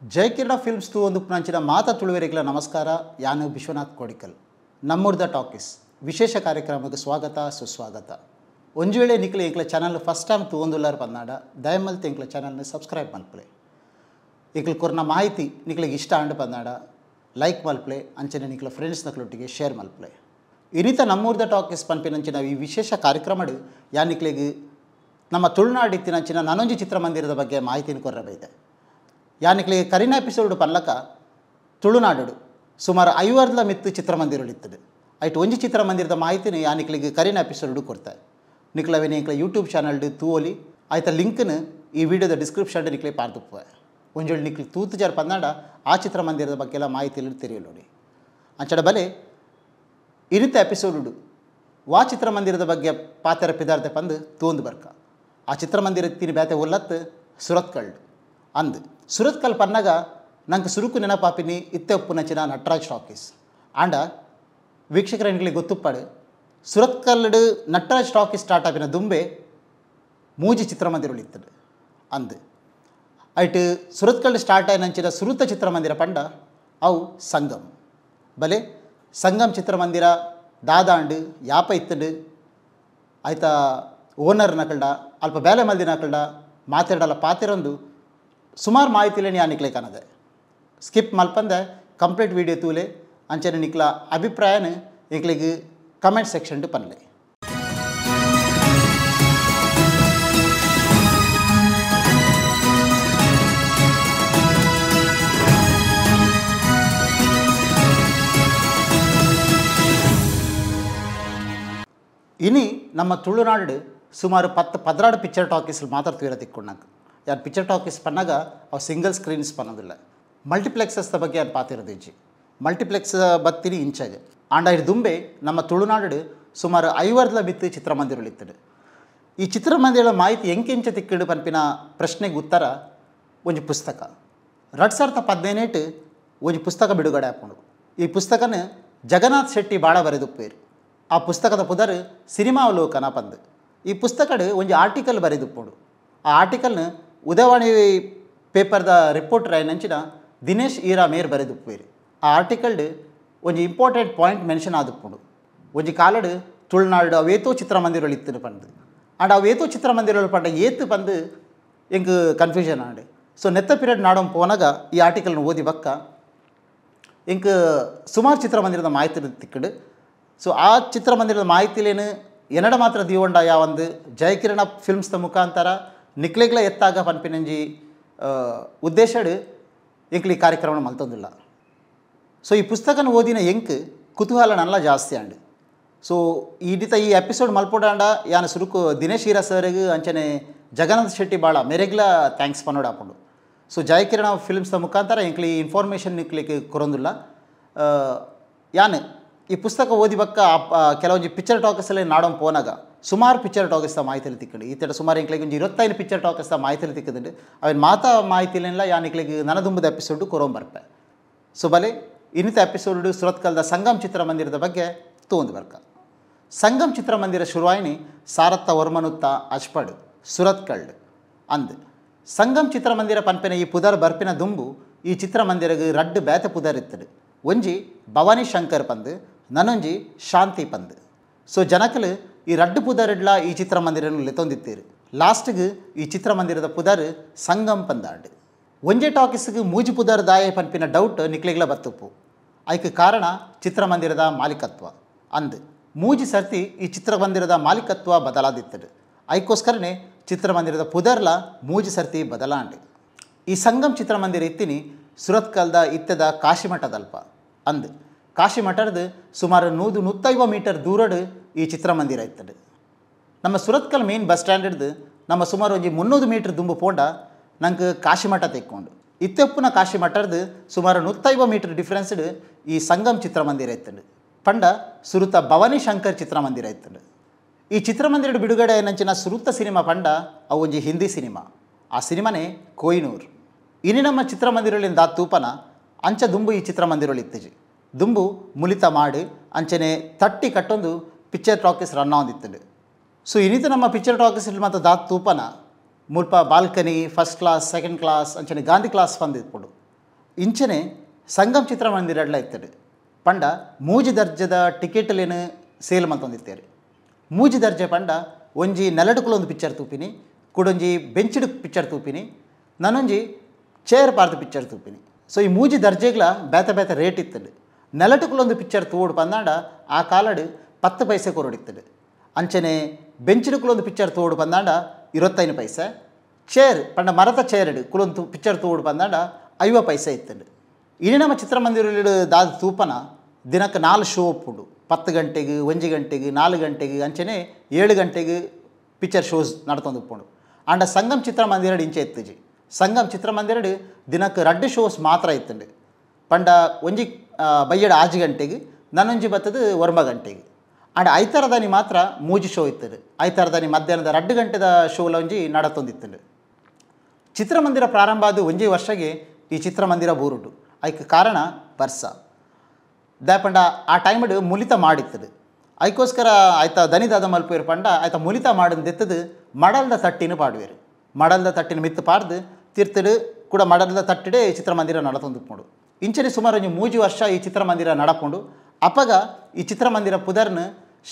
ಜಯಕಿರಣ films ತು ಒಂದು ಪುಣಂಚಿನ ಮಾತ ತುಳುವೆರಿಗಳ ನಮಸ್ಕಾರ. ಯಾನು ವಿಶ್ವನಾಥ್ ಕೋಡಿಕಲ್. ನಮ್ಮೂರ್ದ ಟಾಕೀಸ್ ವಿಶೇಷ ಕಾರ್ಯಕ್ರಮಕ್ಕೆ ಸ್ವಾಗತ ಸುಸ್ವಾಗತ. ಒಂದು ವೇಳೆ ನಿಖಲ ಎಂಕ್ಲ ಚಾನಲ್ ಫಸ್ಟ್ ಟೈಮ್ ತು ಒಂದುಲ್ಲಾರು ಪನ್ನಾಡ ದಯಮಲ್ತು ಎಂಕ್ಲ ಚಾನಲ್ನ ಸಬ್ಸ್ಕ್ರೈಬ್ ಮಲ್ಪಲೆ. ಎಂಕ್ಲ ಕೊರ್ನ ಮಾಹಿತಿ ನಿಖಲಿಗೆ ಇಷ್ಟ ಅಂಡು ಪನ್ನಾಡ ಲೈಕ್ ಮಲ್ಪಲೆ, ಅಂಚನೆ ನಿಖಲ ಫ್ರೆಂಡ್ಸ್ ನಕ್ಲೊಟ್ಟಿಗೆ ಶೇರ್ ಮಲ್ಪಲೆ. ಇನ್ನಿತ ನಮ್ಮೂರ್ದ ಟಾಕೀಸ್ ಪನ್ಪಿನಂಚಿನ ಈ ವಿಶೇಷ ಕಾರ್ಯಕ್ರಮಡು ಯಾ ನಿಖಲಿಗೆ ನಮ್ಮ ತುಳುನಾಡಿತ್ತಿನಂಚಿನ ನಾನೊಂಜಿ ಚಿತ್ರಮಂದಿರದ ಬಗ್ಗೆ ಮಾಹಿತಿನ ಕೊರ್ರಬೈದೆ. ಯಾನಿಕ್ಲಿಗೆ ಕರಿನ ಎಪಿಸೋಡ್ ಪನ್ಲಕ ತುಳುನಾಡು ಸುಮಾರು 50 ಮಿತ್ತು ಚಿತ್ರಮಂದಿರಗಳು ಇತ್ತದೆ. ಐಟು ಒಂಜಿ ಚಿತ್ರಮಂದಿರದ ಮಾಹಿತಿನ ಯಾನಿಕ್ಲಿಗೆ ಕರಿನ ಎಪಿಸೋಡ್ ಕೊಡ್ತಾರೆ. ನಿಕ್ಲವೇನೆ ನಿಕ್ಲ ಯೂಟ್ಯೂಬ್ ಚಾನಲ್ಡು ತೂವೊಲಿ ಆಯ್ತ ಲಿಂಕ್ನ ಈ ವಿಡಿಯೋದ ಡಿಸ್ಕ್ರಿಪ್ಷನ್ ನಿಕ್ಲೆ ಪಾರ್ದುಪ್ಪೆ. ಒಂಜೊಳ್ಳು ನಿಕ್ಲಿ ತೂತು ಜಾರು ಪನ್ನಾಡ ಆ ಚಿತ್ರಮಂದಿರದ ಬಗ್ಗೆ ಎಲ್ಲ ಮಾಹಿತಿ ತೆರೆಯಲು ನೋಡಿ. ಅಂಚಡ ಬಲೆ ಇರಿತ ಎಪಿಸೋಡು ವಾ ಚಿತ್ರಮಂದಿರದ ಬಗ್ಗೆ ಪಾತ್ರ ಪಿದಾರ್ತೆ ಪಂದು ತೂಂದು ಬರ್ಕ. ಆ ಚಿತ್ರಮಂದಿರ ತಿನಿ ಬೇತೆ ಒಲ್ಲತ್ತು ಸುರತ್ಕಲ್ ಅಂದು ಸುರತ್ಕಲ್ ಪನ್ನಾಗ ನಂಗೆ ಸುರುಕು ನೆನಪಾಪಿನಿ ಇತ್ತೆ ಉಪ್ಪುನಂಚಿನ ನಟರಾಜ್ ಟಾಕೀಸ್ ಆಂಡ ವೀಕ್ಷಕರಿಗೆ ಗೊತ್ತುಪ್ಪಾಡು ಸುರತ್ಕಲ್ಡು ನಟರಾಜ್ ಟಾಕೀಸ್ ಸ್ಟಾರ್ಟ್ ಆಪಿನ ದುಂಬೆ ಮೂಜಿ ಚಿತ್ರಮಂದಿರಗಳು ಇತ್ತದು ಅಂದು ಐಟು ಸುರತ್ಕಲ್ಡು ಸ್ಟಾರ್ಟ್ ಆಯ್ನಂಚಿನ ಸುರುತ ಚಿತ್ರಮಂದಿರ ಪಂಡ ಅವು ಸಂಗಮ್ ಬಲೆ ಸಂಗಮ್ ಚಿತ್ರಮಂದಿರ ದಾದಾಂಡು ಯಾಪ ಇತ್ತಡು ಆಯ್ತಾ ಓನರ್ ನಕಲ್ಡ ಅಲ್ಪ ಬೇಲೆ ಮಲ್ದಿ ನಕಲ್ಡ ಮಾತಾಡಲ್ಲ ಪಾತಿರೊಂದು ಸುಮಾರು ಮಾಹಿತಿಲೇನು ಯಾ ನಿಕ್ಲೆ ಕಾಣದೆ ಸ್ಕಿಪ್ ಮಲ್ಪಂದೆ ಕಂಪ್ಲೀಟ್ ವೀಡಿಯೋ ತೂಲೆ ಅಂಚನೆ ನಿಕ್ಲ ಅಭಿಪ್ರಾಯನ ನಿಕ್ಲಿಗೆ ಕಮೆಂಟ್ ಸೆಕ್ಷನ್ ಪನ್ಲೆ. ಇನಿ ನಮ್ಮ ತುಳುನಾಡು ಸುಮಾರು 10-12 ಪಿಕ್ಚರ್ ಟಾಕೀಸ್ಲು ಮಾತ್ರ ತೀರ ತಿಕ್ಕೊಂಡಾಗ ಯಾರು ಪಿಕ್ಚರ್ ಟಾಕೀಸ್ ಪನ್ನಾಗ ಅವು ಸಿಂಗಲ್ ಸ್ಕ್ರೀನ್ಸ್ ಪನ್ನೋದಿಲ್ಲ. ಮಲ್ಟಿಪ್ಲೆಕ್ಸಸ್ ಬಗ್ಗೆ ಯಾರು ಪಾತಿರೋದು ಇಜ್ಜಿ ಮಲ್ಟಿಪ್ಲೆಕ್ಸ್ ಬತ್ತಿನಿ ಇಂಚಾಗೆ ಆಂಡ ಇದು ದುಂಬೆ ನಮ್ಮ ತುಳುನಾಡು ಸುಮಾರು 50 ಮಿತ್ತು ಚಿತ್ರಮಂದಿರಗಳು ಇತ್ತದು. ಈ ಚಿತ್ರಮಂದಿರಗಳ ಮಾಹಿತಿ ಎಂಕೆಂಚ ತಿಕ್ಕಿಡು ಪನ್ಪಿನ ಪ್ರಶ್ನೆಗೆ ಉತ್ತರ ಒಂದು ಪುಸ್ತಕ 2017 ಒಂದು ಪುಸ್ತಕ ಬಿಡುಗಡೆ ಹಾಕೊಂಡು. ಈ ಪುಸ್ತಕನ ಜಗನ್ನಾಥ್ ಶೆಟ್ಟಿ ಭಾಳ ಬರೆದುಪ್ಪೇರು. ಆ ಪುಸ್ತಕದ ಪುದರು ಸಿನಿಮಾ ಅವಲೋಕನ ಪಂದು. ಈ ಪುಸ್ತಕಡು ಒಂದು ಆರ್ಟಿಕಲ್ ಬರೆದುಪ್ಪೋಡು. ಆ ಆರ್ಟಿಕಲ್ನ ಉದಯವಾಣಿ ಪೇಪರ್ದ ರಿಪೋರ್ಟರ್ ಆಯ್ನಂಚಿನ ದಿನೇಶ್ ಈರಾ ಮೇರ್ ಬರೆದುಪ್ಪೇರಿ. ಆ ಆರ್ಟಿಕಲ್ಡು ಒಂದು ಇಂಪಾರ್ಟೆಂಟ್ ಪಾಯಿಂಟ್ ಮೆನ್ಷನ್ ಆದುಪ್ಪುಂಡು. ಒಂಜಿ ಕಾಲಡು ತುಳುನಾಡು ಅವೇತೋ ಚಿತ್ರಮಂದಿರಗಳು ಇತ್ತು ಪಂದು ಆಂಡ ಅವೇತೋ ಚಿತ್ರಮಂದಿರಗಳು ಪಂಡ ಏತು ಪಂದು ಎಂಗೆ ಕನ್ಫ್ಯೂಷನ್ ಆಂಡು. ಸೊ ನೆತ್ತ ಪೀರಿಯಡ್ ನಾಡೋಂ ಪೋನಾಗ ಈ ಆರ್ಟಿಕಲ್ನ ಓದಿ ಬಕ್ಕ ಎಂಗೆ ಸುಮಾರು ಚಿತ್ರಮಂದಿರದ ಮಾಹಿತಿ ತಿಕ್ಕಡು. ಸೊ ಆ ಚಿತ್ರಮಂದಿರದ ಮಾಹಿತಿಲೇನು ಎನ್ನಡ ಮಾತ್ರ ದೀವಂಡ ಯಾವಂದು ಜಯಕಿರಣ ಫಿಲ್ಮ್ಸ್ದ ಮುಖಾಂತರ ನಿಕ್ಲೆಗ್ಲ ಎತ್ತಾಗ ಪನ್ಪಿನಂಜಿ ಉದ್ದೇಶಡು ಎಂಕ್ಲಿ ಕಾರ್ಯಕ್ರಮ ಮಲ್ತೊಂದಿಲ್ಲ. ಸೊ ಈ ಪುಸ್ತಕನ ಓದಿನ ಎಂಕ್ ಕುತೂಹಲ ನಲ್ಲ ಜಾಸ್ತಿ ಆಂಡು. ಸೊ ಈ ಎಪಿಸೋಡ್ ಮಲ್ಪೋಡಾಂಡ ಯಾನು ಸುರುಕು ದಿನೇಶ್ ಈರಾ ಸರ್ಗೆ ಅಂಚನೆ ಜಗನ್ನಾಥ್ ಶೆಟ್ಟಿ ಭಾಳ ಮೇರೆಗ್ಲ ಥ್ಯಾಂಕ್ಸ್ ಪನ್ನೋಡು ಹಾಕೊಂಡು. ಸೊ ಜಯಕಿರಣ ಫಿಲ್ಮ್ಸ್ದ ಮುಖಾಂತರ ಎಂಕ್ಲಿ ಇನ್ಫಾರ್ಮೇಷನ್ ನಿಕ್ಲಿಕ್ಕೆ ಕೊರೊಂದಿಲ್ಲ. ಯಾನು ಈ ಪುಸ್ತಕ ಓದಿ ಬಕ್ಕ ಕೆಲವೊಂದು ಪಿಕ್ಚರ್ ಟಾಕೀಸಲ್ಲಿ ನಾಡೋಂ ಪೋನಾಗ ಸುಮಾರು ಪಿಕ್ಚರ್ ಟಾಕೀಸ್ದ ಮಾಹಿತಿಯಲ್ಲಿ ತಿಕ್ಕಂಡು ಈತಡ ಸುಮಾರು ಎಂಕ್ಲಿಗೆ ಒಂದು 25 ಪಿಕ್ಚರ್ ಟಾಕೀಸ್ದ ಮಾಹಿತಿಯಲ್ಲಿ ತಿಕ್ಕದಂಡು ಅವನ್ ಮಾತಾ ಮಾಹಿತಿಲಿಲ್ಲ ಯಾ ನಿಕ್ಲಿಗೆ ನನದುಂಬದ ಎಪಿಸೋಡು ಕೊರೋಂಬರ್ಪೆ. ಸೊ ಬಲೆ ಇನ್ನಿತ ಎಪಿಸೋಡು ಸುರತ್ಕಲ್ದ ಸಂಗಮ್ ಚಿತ್ರಮಂದಿರದ ಬಗ್ಗೆ ತೋಂದು ಬರ್ಕ. ಸಂಗಮ್ ಚಿತ್ರಮಂದಿರ ಶುರುವಾಯಿನಿ ಸಾರತ್ತ ವರ್ಮನುತ್ತ ಅಜ್ಪಡು ಸುರತ್ಕಲ್ಡ್ ಅಂದು ಸಂಗಮ್ ಚಿತ್ರಮಂದಿರ ಪನ್ಪಿನ ಈ ಪುದರ್ ಬರ್ಪಿನ ದುಂಬು ಈ ಚಿತ್ರಮಂದಿರಗೆ ರಡ್ಡು ಬೇತೆ ಪುದರ್ ಇತ್ತಡು. ಒಂಜಿ ಭವಾನಿ ಶಂಕರ್ ಪಂದು ನನೊಂಜಿ ಶಾಂತಿ ಪಂದು. ಸೊ ಜನಕಲು ಈ ರಡ್ಡು ಪುದರ್ಡ್ಲ ಈ ಚಿತ್ರಮಂದಿರನ್ನು ಲೆತೊಂದಿತ್ತೀರು. ಲಾಸ್ಟ್ಗೆ ಈ ಚಿತ್ರಮಂದಿರದ ಪುದರ್ ಸಂಗಮ್ ಪಂದಾಂಡು. ಒಂಜೆ ಟಾಕೀಸ್ಗೆ ಮೂಜಿ ಪುದರ್ ದಾಯ ಪನ್ಪಿನ ಡೌಟ್ ನಿಕ್ಲೆಗ್ಲ ಬತ್ತುಪ್ಪು. ಐಕ್ ಕಾರಣ ಚಿತ್ರಮಂದಿರದ ಮಾಲೀಕತ್ವ ಅಂದು ಮೂಜಿ ಸರ್ತಿ ಈ ಚಿತ್ರಮಂದಿರದ ಮಾಲೀಕತ್ವ ಬದಲಾದಿತ್ತದು. ಐಕೋಸ್ಕರನೇ ಚಿತ್ರಮಂದಿರದ ಪುದರ್ಲ ಮೂಜಿ ಸರ್ತಿ ಬದಲಾಂಡು. ಈ ಸಂಗಮ್ ಚಿತ್ರಮಂದಿರ ಇತ್ತಿನಿ ಸುರತ್ಕಲ್ದ ಇತ್ತದ ಕಾಶಿಮಠದಲ್ಪ ಅಂದು ಕಾಶಿಮಠದ ಸುಮಾರು 150 ಮೀಟರ್ ದೂರಡು ಈ ಚಿತ್ರಮಂದಿರ ಇತ್ತದು. ನಮ್ಮ ಸುರತ್ಕಲ್ ಮೇನ್ ಬಸ್ ಸ್ಟ್ಯಾಂಡ್ ನಮ್ಮ ಸುಮಾರು ಒಂಜಿ 300 ಮೀಟರ್ ದುಂಬು ಪೋಂಡ ನಂಗೆ ಕಾಶಿಮಠ ತೆಕ್ಕೊಂಡು ಇತ್ತೆಪ್ಪುನ ಕಾಶಿಮಠದ ಸುಮಾರು 150 ಮೀಟರ್ ಡಿಫ್ರೆನ್ಸ್ಡ್ ಈ ಸಂಗಮ್ ಚಿತ್ರಮಂದಿರ ಇತ್ತದು. ಪಂಡ ಸುರುತ ಭವಾನಿ ಶಂಕರ್ ಚಿತ್ರಮಂದಿರ ಇತ್ತದು. ಈ ಚಿತ್ರಮಂದಿರ ಬಿಡುಗಡೆ ಏನಂಚಿನ ಸುರುತ ಸಿನಿಮಾ ಪಂಡ ಅವು ಒಂಜಿ ಹಿಂದಿ ಸಿನಿಮಾ. ಆ ಸಿನಿಮಾನೇ ಕೊಯ್ನೂರ್. ಇನ್ನು ನಮ್ಮ ಚಿತ್ರಮಂದಿರಗಳಿಂದ ತೂಪನ ಅಂಚ ದುಂಬು ಈ ಚಿತ್ರಮಂದಿರಗಳು ಇತ್ತಿಜಿ ದುಂಬು ಮುಲಿತ ಮಾಡಿ ಅಂಚನೆ ತಟ್ಟಿ ಕಟ್ಟೊಂದು ಪಿಕ್ಚರ್ ಟಾಕೀಸ್ ರನ್ ಆದಿತ್ತದು. ಸೊ ಇನ್ನಿತ ನಮ್ಮ ಪಿಕ್ಚರ್ ಟಾಕೀಸ್ ಮತ್ತು ತೂಪನ ಮುಲ್ಪ balcony first class second class ಅಂಚನೆ ಗಾಂಧಿ ಕ್ಲಾಸ್ ಬಂದಿದ್ಪುಡು ಇಂಚನೆ ಸಂಗಮ್ ಚಿತ್ರಮಂದಿರಡ್ಲ ಇತ್ತಡು ಪಂಡ ಮೂಜಿ ದರ್ಜದ ಟಿಕೆಟ್ಲೇನು ಸೇಲ್ ಮಂತೊಂದಿತ್ತೇರು. ಮೂಜಿ ದರ್ಜೆ ಪಂಡ ಒಂಜಿ ನೆಲಡುಕುಲೊಂದು ಪಿಕ್ಚರ್ ತೂಪಿನಿ, ಕುಡೊಂಜಿ ಬೆಂಚಿಡು ಪಿಕ್ಚರ್ ತೂಪಿನಿ, ನನ್ನೊಂಜಿ ಚೇರ್ ಪಾರ್ದು ಪಿಕ್ಚರ್ ತೂಪಿನಿ. ಸೊ ಈ ಮೂಜಿ ದರ್ಜೆಗ್ಲ ಬೇತೆ ಬೇತೆ ರೇಟ್ ಇತ್ತಡು. ನೆಲಟುಕುಲೊಂದು ಪಿಕ್ಚರ್ ತೂಡು ಪಂದಾಂಡ ಆ ಕಾಲಡು 10 ಪೈಸೆ ಕೊರಡಿತ್ತಡು. ಅಂಚನೆ ಬೆಂಚಿಡುಕುಲೊಂದು ಪಿಕ್ಚರ್ ತೂಡು ಪಂದಾಂಡ 25 ಪೈಸೆ. ಚೇರ್ ಪಂಡ ಮರದ ಚೇರ್ಡು ಕುಲೊಂದು ಪಿಕ್ಚರ್ ತೂಡು ಪಂದಾಂಡ 50 ಪೈಸೆ ಇತ್ತಡು. ಇನ್ನು ನಮ್ಮ ಚಿತ್ರಮಂದಿರಡು ದಾದ ತೂಪನ ದಿನಕ್ಕೆ 4 ಶೋ ಒಪ್ಪುಡು. 10 ಗಂಟೆಗೆ, 1 ಗಂಟೆಗೆ, 4 ಗಂಟೆಗೆ ಅಂಚನೆ 7 ಗಂಟೆಗೆ ಪಿಕ್ಚರ್ ಶೋಸ್ ನಡ್ತೊಂದು ಉಪ್ಪುಂಡು. ಆಂಡ ಸಂಗಮ್ ಚಿತ್ರಮಂದಿರಡು ಇಂಚೆ ಎತ್ತುಜಿ. ಸಂಗಮ್ ಚಿತ್ರಮಂದಿರಡು ದಿನಕ್ಕೆ 2 ಶೋಸ್ ಮಾತ್ರ ಇತ್ತುಂಡು. ಪಂಡ ಒಂಜಿ ಬಯ್ಯಡ 6 ಗಂಟೆಗೆ, ನನ್ನೊಂಜಿ ಬತ್ತದು 1 ಗಂಟೆಗೆ. ಆಂಡ ಐತಾರದಾನಿ ಮಾತ್ರ ಮೂಜಿ ಶೋ ಇತ್ತದು. ಐತಾರದಾನಿ ಮಧ್ಯಾಹ್ನದ 2 ಗಂಟೆದ ಶೋಲ ಒಂಜಿ ನಡತೊಂದಿತ್ತುಂಡು. ಚಿತ್ರಮಂದಿರ ಪ್ರಾರಂಭ ಆದ 1 ವರ್ಷಗೆ ಈ ಚಿತ್ರಮಂದಿರ ಬೂರುಡು. ಐಕ್ ಕಾರಣ ಬರ್ಸ ದಾಪಂಡ ಆ ಟೈಮಡು ಮುಲಿತ ಮಾಡಿತ್ತದು. ಐಕೋಸ್ಕರ ಆಯ್ತ ದನಿದಾದ ಮಲ್ಪೇರು ಪಂಡ ಆಯ್ತ ಮುಲಿತ ಮಾಡಿದ್ದೆತ್ತದು ಮಡಲ್ದ ತಟ್ಟಿನ ಪಾಡುವೇರು. ಮಡಲ್ದ ತಟ್ಟಿನ ಮಿತ್ತು ಪಾಡ್ದು ತಿರ್ತಡು ಕೂಡ ಮಡಲ್ದ ತಟ್ಟಿಡೆ ಚಿತ್ರಮಂದಿರ ನಡತೊಂದುಪ್ಪುಂಡು. ಇಂಚನೆ ಸುಮಾರು ಒಂಜಿ 3 ವರ್ಷ ಈ ಚಿತ್ರಮಂದಿರ ನಡಪುಂಡು. ಅಪಗ ಈ ಚಿತ್ರಮಂದಿರ ಪುದರ್ನು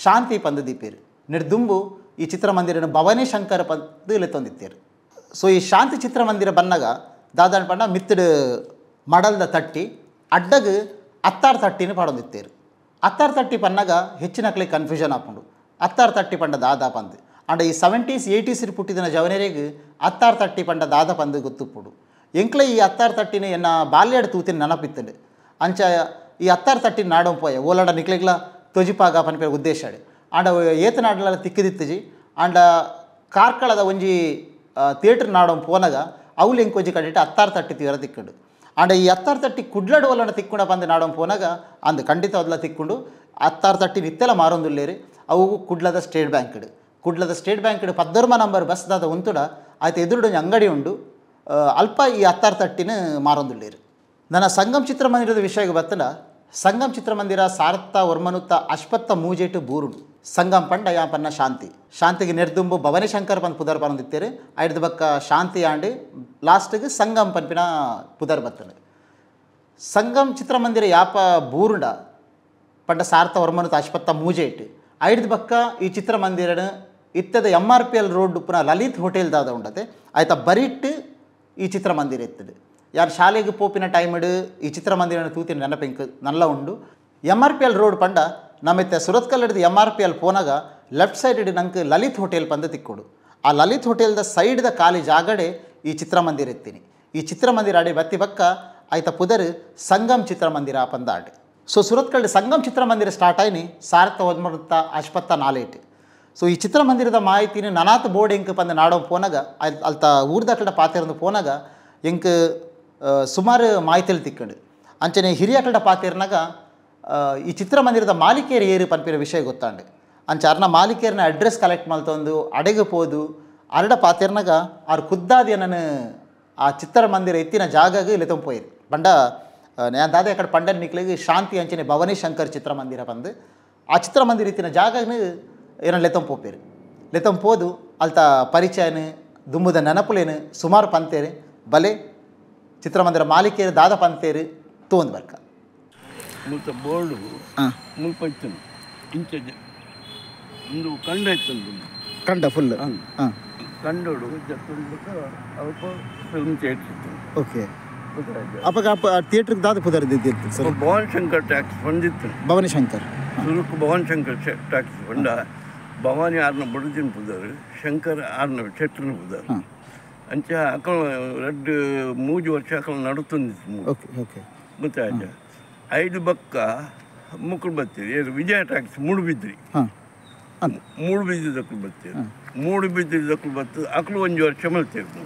ಶಾಂತಿ ಪಂದು ದೀಪೇರು. ನಿರ್ದುಂಬು ಈ ಚಿತ್ರಮಂದಿರನ ಭವಾನಿ ಶಂಕರ ಪಂದು ಲೆತ್ತೊಂದಿತ್ತೇರು. ಸೊ ಈ ಶಾಂತಿ ಚಿತ್ರಮಂದಿರ ಬನ್ನಗ ದಾದಾಣ ಪಂಡ ಮಿತ್ತಡು ಮಡಲ್ದ ತಟ್ಟಿ ಅಡ್ಡಗ 16 ತಟ್ಟಿನ ಪಾಡೊಂದಿತ್ತೇರು. 16 ತಟ್ಟಿ ಪನ್ನಗ ಹೆಚ್ಚಿನಕ್ಲೆ ಕನ್ಫ್ಯೂಷನ್ ಆಪುಂಡು. 16 ತಟ್ಟಿ ಪಂಡ ದಾದಾ ಪಂದು ಅಂಡ ಈ 70s 80s ಪುಟ್ಟಿದಿನ ಜವನೆರೆಗೆ 16 ತಟ್ಟಿ ಪಂಡ ದಾದ ಪಂದು ಗೊತ್ತುಪ್ಪುಡು. ಎಂಕ್ಲೆ ಈ 16 ತಟ್ಟಿನ ಎನ್ನ ಬಾಲ್ಯಡ್ ತೂತಿನ ನೆನಪಿತ್ತಂಡು. ಅಂಚ ಈ 16 ತಟ್ಟಿನ ನಾಡೋಂ ಪೋಯ ಓಲಾಡ ನಿಕ್ಲೆಗ್ಲ ತೊಜಿಪಾಗ ಪನ್ಪೇರ ಉದ್ದೇಶಾಡು ಆಂಡ ಏತನಾಡಲ ತಿಕ್ಕಿದಿತ್ತಜಿ. ಆಂಡ ಕಾರ್ಕಳದ ಒಂಜಿ ಥಿಯೇಟರ್ ನಾಡೋಂ ಪೋನಗ ಅವ್ಲು ಎಂಕೊಂಜಿ ಕಡಿಟ್ಟು 16 ತಟ್ಟಿ ತೀವ್ರ ತಿಕ್ಕಂಡು. ಆಂಡ ಈ 16 ತಟ್ಟಿ ಕುಡ್ಲಡು ಒಲ್ಲಡ ತಿಕ್ಕುಂಡ ಬಂದು ನಾಡೋಂ ಪೋನಾಗ ಅಂದು ಖಂಡಿತ ಅದಲ್ಲ ತಿಕ್ಕೊಂಡು 16 ತಟ್ಟಿ ನಿತ್ತೆಲ ಮಾರೊಂದುಲ್ಲೇರು. ಅವು ಕುಡ್ಲದ ಸ್ಟೇಟ್ ಬ್ಯಾಂಕ್ಡು. ಕುಡ್ಲದ ಸ್ಟೇಟ್ ಬ್ಯಾಂಕ್ಡು 14 ನಂಬರ್ ಬಸ್ ದಾದ ಒಂತುಡ ಆಯ್ತು ಎದುರುಡೊಂಜಿ ಅಂಗಡಿ ಉಂಡು. ಅಲ್ಪ ಈ 16 ತಟ್ಟಿನ ಮಾರೊಂದುಲ್ಲೇರು. ನನ್ನ ಸಂಗಮ್ ಚಿತ್ರಮಂದಿರದ ವಿಷಯಕ್ಕೆ ಬತ್ತನ ಸಂಗಮ್ ಚಿತ್ರಮಂದಿರ ಸಾರತ್ತ ವರ್ಮನುತ್ತ ಅಶ್ಪತ್ತ ಮೂಜೆಟ್ಟು ಬೂರುಡು. ಸಂಗಮ್ ಪಂಡ ಯಾ ಪನ್ನ ಶಾಂತಿ ಶಾಂತಿಗೆ ನಿರ್ದುಂಬು ಭವಾನಿ ಶಂಕರ್ ಪಂದ್ ಪುದರ್ ಪರಂದಿತ್ತೇರು. ಐದು ಬಕ್ಕ ಶಾಂತಿ ಆಂಡು ಲಾಸ್ಟ್ಗೆ ಸಂಗಮ್ ಪನ್ಪಿನ ಪುದರ್ ಬತ್ತನು. ಸಂಗಮ್ ಚಿತ್ರಮಂದಿರ ಯಾಪ ಬೂರುಂಡ ಪಂಡ ಸಾರತ್ತ ವರ್ಮನುತ್ತ ಅಶ್ಪತ್ತ ಮೂಜೆಟ್ಟು ಐದು ಬಕ್ಕ ಈ ಚಿತ್ರಮಂದಿರನ ಇತ್ತದ MRPL ರೋಡ್ ಪುನಃ ಲಲಿತ್ ಹೋಟೆಲ್ ದಾದ ಉಂಡತೆ ಆಯ್ತಾ ಬರಿಟ್ಟು ಈ ಚಿತ್ರಮಂದಿರ ಇತ್ತದು. ಯಾರು ಶಾಲೆಗೆ ಪೋಪಿನ ಟೈಮಡು ಈ ಚಿತ್ರಮಂದಿರನ ತೂತಿನ ನೆನಪೆಂಕ್ ನಲ್ಲ ಉಂಡು. MRPL ರೋಡ್ ಪಂಡ ನಮ್ಮೆತ್ತ ಸುರತ್ಕಲ್ಲಡಿದ MRPL ಪೋನಾಗ ಲೆಫ್ಟ್ ಸೈಡ್ ನಂಗೆ ಲಲಿತ್ ಹೋಟೆಲ್ ಪಂದ ತಿಕ್ಕೊಡು. ಆ ಲಲಿತ್ ಹೋಟೆಲ್ದ ಸೈಡ್ದ ಖಾಲಿ ಜಾಗಡೆ ಈ ಚಿತ್ರಮಂದಿರ ಎತ್ತೀನಿ. ಈ ಚಿತ್ರಮಂದಿರ ಆಡೆ ಬತ್ತಿ ಬಕ್ಕ ಆಯ್ತಾ ಪುದರ್ ಸಂಗಮ್ ಚಿತ್ರಮಂದಿರ ಪಂದ ಆಡೆ. ಸೊ ಸುರತ್ಕಲ್ಡ್ ಸಂಗಮ್ ಚಿತ್ರಮಂದಿರ ಸ್ಟಾರ್ಟ್ ಆಯ್ನಿ ಸಾರತ್ತ ಒಂಬತ್ತ ಅಶ್ಪತ್ತ 4 ಸೊ ಈ ಚಿತ್ರಮಂದಿರದ ಮಾಹಿತಿನ ನನಾತ್ ಬೋರ್ಡ್ ಎಂಕ್ ಪಂದ ನಾಡೋ ಪೋನಾಗ ಅಲ್ತ ಊರ್ದಕಡೆ ಪಾತಿರಂದು ಪೋನಾಗ ಎಂಕ್ ಸುಮಾರು ಮಾಹಿತಿಯಲ್ಲಿ ತಿಕ್ಕಂಡು. ಅಂಚನೆ ಹಿರಿಯಕಡೆ ಪಾತಿರ್ನಾಗ ಈ ಚಿತ್ರಮಂದಿರದ ಮಾಲಿಕೇರು ಏರು ಪನ್ಪಿನ ವಿಷಯ ಗೊತ್ತಾಂಡು. ಅಂಚ ಅರ್ನ ಮಾಲಿಕೇರಿನ ಅಡ್ರೆಸ್ ಕಲೆಕ್ಟ್ ಮಲ್ತೊಂದು ಅಡೆಗೆ ಪೋದು ಅರಡ ಪಾತಿರ್ನಾಗ ಅವ್ರು ಖುದ್ದಾದಿ ನಾನು ಆ ಚಿತ್ರಮಂದಿರ ಎತ್ತಿನ ಜಾಗಗೆ ಲೆತಂಪೋಯಿರು ಬಂಡ ನಾನು ದಾದ ಅಕಡೆ ಪಂಡನ್ ನಿಕ್ಲಿಗೆ ಶಾಂತಿ ಅಂಚನೆ ಭವಾನಿ ಶಂಕರ್ ಚಿತ್ರಮಂದಿರ ಬಂದು ಆ ಚಿತ್ರಮಂದಿರ ಇತ್ತಿನ ಜಾಗನು ಏನೋ ಲೆತಂಪೋಪೇರು. ಲೆತಂಪೋದು ಅಲ್ತ ಪರಿಚಯನು ದುಮ್ಮದ ನೆನಪುಲೇನು ಸುಮಾರು ಪಂತೇರು ಬಲೆ ಚಿತ್ರಮಂದಿರ ಮಾಲಿಕೇರು ದಾದ ಪಂತೇರು ತೋಂದು ಬರ್ಕ ಮುಲ್ತ ಬೋರ್ಡು ಮುಲ್ಪ ಇತ್ತು ಇಂಚ ಒಂದು ಕಂಡ ಇತ್ತು ಕಂಡ ಫುಲ್ ಕಂಡೋಡು ಜೊತೆ ಅಲ್ಪ ಫಿಲ್ಮ್ ಥಿಯೇಟ್ರ್ ಇತ್ತು. ಓಕೆ ಅಪ್ಪ ಥಿಯೇಟ್ರಿಗೆ ದಾದ ಪುದರ್ದಿತ್ತು ಸರ್. ಭವಾನಿ ಶಂಕರ್ ಟ್ಯಾಕ್ಸ್ ಬಂದಿತ್ತು. ಭವಾನಿ ಶಂಕರ್ ಸುರುಕು ಭವಾನಿ ಶಂಕರ್ ಟ್ಯಾಕ್ಸ್ ಬಂದ ಭವಾನಿ ಆರ್ನ ಬುಡದಿನ ಪುದರ್ ಶಂಕರ್ ಆರ್ನ ಚೆಟ್ರನ ಪುದರ್ ಅಂಚ ಅಕಲ್ 2-3 ವರ್ಷ ಅಕಲ್ ನಡುತ್ತಂದಿತ್ತು. ಓಕೆ ಓಕೆ ಗೊತ್ತಾಯ್ತು. 5 ಬಕ್ಕ ಮುಕ್ಕಳು ಬರ್ತೀರಿ ವಿಜಯ ಟ್ಯಾಕ್ಸ್ ಮೂಡುಬಿದ್ರಿ ಮೂಡುಬಿದ್ದಕ್ಕಳು ಬರ್ತೀರಿ ಮೂಡುಬಿದ್ದಕ್ಕಳು ಬರ್ತದೆ ಅಕಲು 1 ವರ್ಷ ಮಲ್ತೇವೆ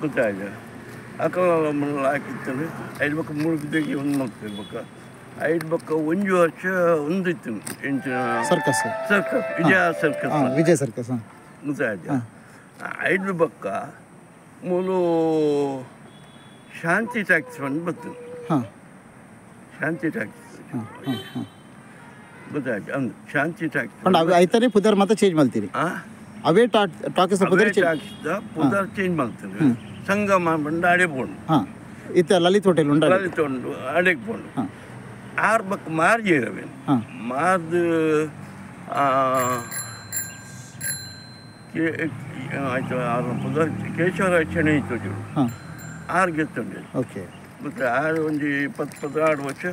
ಗೊತ್ತಾಯ್ತು. ಅಕಲ್ ಹಾಕಿತ್ತಾನೆ 5 ಬಕ್ಕ ಮೂಡುಬಿದ್ದಕ್ಕೆ ಒಂದು ಮಲ್ತಿರ್ಬೇಕ 5 ಬಕ್ಕ 1 ವರ್ಷ ಒಂದಿತ್ತು ಎಂಚಿನ ಸರ್ಕಸ್ ಸರ್ಕಸ್ ವಿಜಯ ಸರ್ಕಸ್ ಗೊತ್ತಾಯ್ತು. 5 ಬಕ್ಕ ಮೂಲು ಶಾಂತಿ ಟ್ಯಾಕ್ಸ್ ಬಂದು ಬರ್ತದೆ. ಶಾಂತಿ ಟ್ಯಾಕ್ಸ್ ಗೊತ್ತಾಯ್ತು. ಅಂದು ಶಾಂತಿ ಟ್ಯಾಕ್ಸ್ ಆಯ್ತಾನೆ ಪುದರ್ ಮತ್ತೆ ಚೇಂಜ್ ಮಾಡ್ತೀರಿ ಅವೇ ಟಾಕೀಸ್ ಪುದರ್ ಟ್ಯಾಕ್ಸ್ ಪುದರ್ ಚೇಂಜ್ ಮಾಡ್ತಾರೆ. ಸಂಗಮ ಬಂಡ ಅಡೆ ಬೋಡು ಇತ್ತ ಲಲಿತ್ ಹೋಟೆಲ್ ಉಂಡ ತೊಂಡು ಅಡೆಗೆ ಪೋಂಡು ಆರು ಬಕ್ಕ ಮಾರ್ಜಿ ಇರವೇನು ಮಾರ್ದು ಆಯ್ತು ಕೇಶವರಾಜ್ ಚೆನ್ನೈ ಇತ್ತು ಆರು ಗೆತ್ತುಂಡೆ ಓಕೆ ಮತ್ತು ಆರು ಒಂದು 20-16 ವರ್ಷ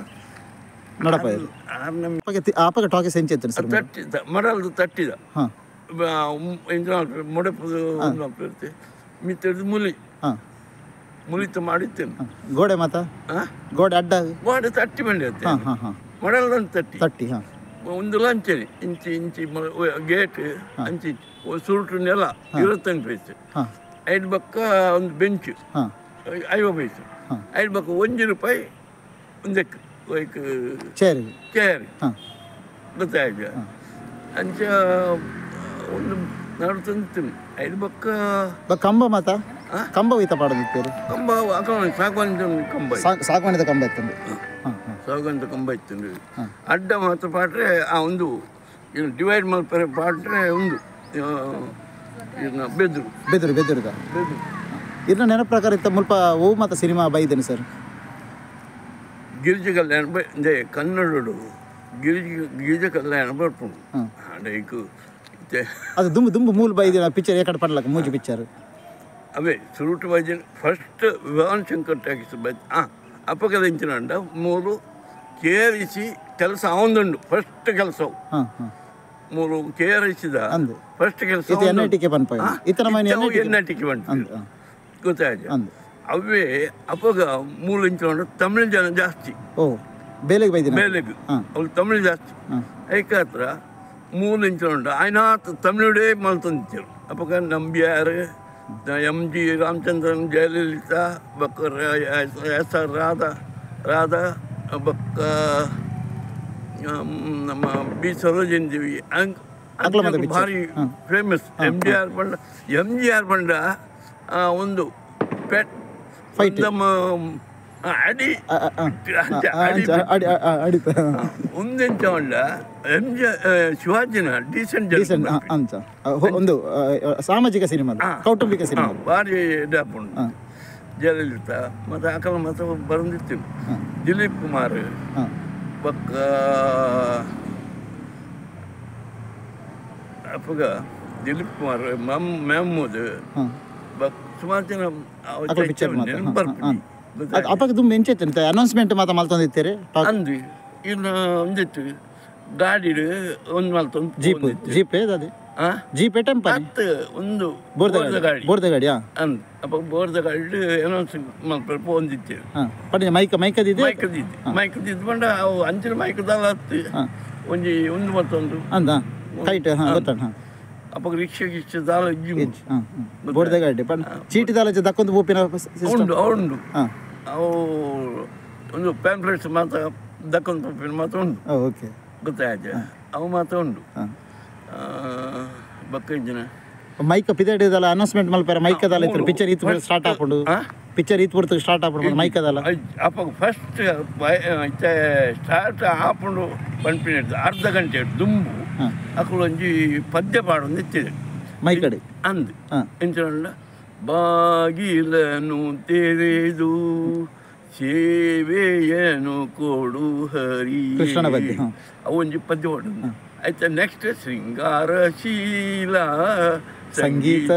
ನಡಪಾಯರು ಆಪಗ ಟಾಕೀಸ್ ಹೆಂಚೆ ಇತ್ತು ಸರ್ ತಟ್ಟಿದ ಮಡಲ್ದು ತಟ್ಟಿದ ಮೊಡಪದು ಮಿತ್ತದ ಮುಲಿತ ಮಾಡಿತ್ತೇನೆ ಗೋಡೆ ಮಾತ ಗೋಡೆ ಅಡ್ಡ ಗೋಡೆ ತಟ್ಟಿ ಬಂದಿರುತ್ತೆ ಮಡಲ್ದಂತ ತಟ್ಟಿ ಒಂದು ಲಂಚರಿ ಇಂಚಿ ಗೇಟ್ ಅಂಚಿ ಸುರುಟು ನೆಲ 25 ಪೈಸೆ 5 ಬಕ್ಕ ಒಂದು ಬೆಂಚು 50 ಪೈಸೆ 5 ಬಕ್ಕ ₹1 ಒಂದಕ್ಕೆ ಚೇರ್ ಗೊತ್ತಾಯ್ತು ಅಂಚ ಒಂದು ನಾಡು ತಂತೀನಿ 5 ಬಕ್ಕ ಕಂಬ ಮಾತ ಕಂಬ ಈತ ಪಾಡದಿತ್ತೇರಿ ಕಂಬ ಸಾಗುವಾನಿದ ಕಂಬ ಸಾಗುವಾನಿದ ಕಂಬ ಇತ್ತಂడి ಸಾಗುವಾನಿದ ಕಂಬ ಇತ್ತಂడి ಅಡ್ಡ ಮಾತ್ರ ಪಾಟ್ರೆ ಆ ಒಂದು ಏನು ಡಿವೈಡ್ ಮಾಡ್ತಾರೆ ಪಾಟ್ರೆ ಒಂದು ಬೆದುರುದ ಇನ್ನ ನೆನಪು ಪ್ರಕಾರ ಇತ್ತ ಮುಲ್ಪ ಓ ಮತ್ತು ಸಿನಿಮಾ ಬೈದೇನೆ ಸರ್ ಗಿರಿಜ ಕಲ್ಯಾಣ ಬೈ ಕನ್ನಡಡು ಗಿರಿಜ ಕಲ್ಯಾಣ ಬರ್ಪುಂಡು ಆಡೈಕು ಅದು ದುಂಬು ಮೂಲ ಬೈದಿನ ಪಿಕ್ಚರ್ ಏಕಡೆ ಪಡ್ಲಕ್ಕ ಮೂಜಿ ಪಿಕ್ಚರ್ ಅವೇ ಸುರುಟು ಬೈದಿನ ಫಸ್ಟ್ ವಿವಾನ್ ಶಂಕರ್ ಟಾಕೀಸ್ ಬೈ ಅಪಕದ ಇಂಚಿನಂಡ ಮೂರು ಕೇರಿಸಿ ಕೆಲಸ ಅವನದುಂಡು ಫಸ್ಟ್ ಕೆಲಸವು ಮೂರು ಕೇರಿಸಿದ ಫಸ್ಟ್ ಕೆಲಸ ಎನ್ಐಟಿಗೆ ಬಂದ್ಪಾಯ ಎನ್ಐಟಿಗೆ ಬಂತು ಗೊತ್ತಾಯ್ತು ಅವೇ ಅಪಗ ಮೂಲ ಇಂಚಿನಂಡು ತಮಿಳು ಜನ ಜಾಸ್ತಿ ಬೇಲೆಗೆ ಅವ್ರು ತಮಿಳು ಜಾಸ್ತಿ ಐಕಾತ್ರ ಮೂಲ ಇಂಚಿನಂಡು ಆಯ್ನಾತ್ ತಮಿಳುಡೇ ಮಲ್ತಂದಿರು ಅಪಗ ನಂಬ್ಯಾರು MG ರಾಮಚಂದ್ರನ್ ಜಯಲಲಿತಾ ಬಕ್ಕ SR ರಾಧಾ ಬಕ್ಕ ನಮ್ಮ B ಸರೋಜಿನಿ ದೇವಿ ಭಾರಿ ಫೇಮಸ್ MGR ಬಂಡ ಒಂದು ಪೆಟ್ ನಮ್ಮ ಅಡಿ ಒಂದೆಂಚ ಉಂಡ ಶಿವಾಜಿನ ಡೀಸೆಂಟ್ ಅಂತ ಒಂದು ಸಾಮಾಜಿಕ ಸಿನಿಮಾ ಕೌಟುಂಬಿಕ ಸಿನಿಮಾ ಭಾರಿ ಇದಾಪುಂಡು ಜಯಲಲಿತಾ ಮತ್ತು ಅಕಲ ಮತ್ತು ಬಂದಿತ್ತು ದಿಲೀಪ್ ಕುಮಾರ್ ಬಕ್ಕ ಅಪ್ಪಗ ದಿಲೀಪ್ ಕುಮಾರ್ ಮೆಹಮೂದ್ ಬಕ್ ಸುಮಾರು ಜನ ಅಪ್ಪಾಗ ತುಂಬ ಎಂಚೈತೆ ಅನೌನ್ಸ್ಮೆಂಟ್ ಮಾತ್ರ ಮಲ್ತೊಂದಿತ್ತೀರಿ ಅಂದು ಇನ್ನು ಒಂದಿತ್ತು ಗಾಡಿ ಒಂದು ಮಲ್ತೊಂದು ಜೀಪ್ ಅದೇ ಜೀಪ್ ಟೆಂಪಲ್ ಒಂದು ಬೋರ್ದ ಗಾಡಿ ಅಂದು ಅಪ್ಪ ಬೋರ್ದ ಗಾಡಿ ಅನೌನ್ಸ್ ಮಲ್ಪಲ್ಪ ಒಂದಿತ್ತೇವೆ ಪಡಿ ಮೈಕದಿದ್ದು ಬಂಡ ಅವು ಅಂಚಿನ ಮೈಕದಲ್ಲ ಹತ್ತು ಒಂದು ಮತ್ತೊಂದು ಅಂದ ಹೈಟ್ ಗೊತ್ತಣ್ಣ ಅಪ್ಪ ರಿಕ್ಷಾ ದಾಲ ಬೋರ್ದ ಗಾಡಿ ಚೀಟಿ ದಾಲ ದಕ್ಕೊಂದು ಊಪಿನ ಉಂಡು ಅವು ಒಂದು ಪ್ಯಾಂಪ್ಲೆಟ್ಸ್ ಮಾತ್ರ ದಕ್ಕೊಂದು ಊಪಿನ ಮಾತ್ರ ಉಂಡು ಓಕೆ ಗೊತ್ತಾಯ್ತು ಅವು ಮಾತ್ರ ಉಂಡು ಬಕ್ಕ ಜನ ಮೈಕ್ ಪಿದಡಿದಲ್ಲ ಅನೌನ್ಸ್ಮೆಂಟ್ ಮಲ್ಪಾರ ಮೈಕದಲ್ಲ ಇತ್ತು ಪಿಕ್ಚರ್ ಇತ್ತು ಸ್ಟಾರ್ಟ್ ಹಾಕೊಂಡು ಪಿಕ್ಚರ್ ಇತ್ತು ಬರ್ತು ಸ್ಟಾರ್ಟ್ ಹಾಕೊಂಡು ಮೈಕದಲ್ಲ ಅಪ್ಪ ಫಸ್ಟ್ ಸ್ಟಾರ್ಟ್ ಹಾಕೊಂಡು ಪಂಪಿನ ಅರ್ಧ ಗಂಟೆ ದುಂಬು ಅಕ್ಕಳು ಒಂಜಿ ಪದ್ಯ ಪಾಡೊಂದು ಇತ್ತಿದೆ ಮೈಕಡೆ ಅಂದು ಎಂಚ ಬಾಗಿಲನು ತೆರೆದು ಸೇವೆಯನು ಕೊಡು ಹರಿ ಕೃಷ್ಣನ ಬಗ್ಗೆ ಅವು ಒಂಜಿ ಪದ್ಯ ಹೊಡೆದು ಆಯ್ತಾ ನೆಕ್ಸ್ಟ್ ಶೃಂಗಾರಶೀಲ ಸಂಗೀತ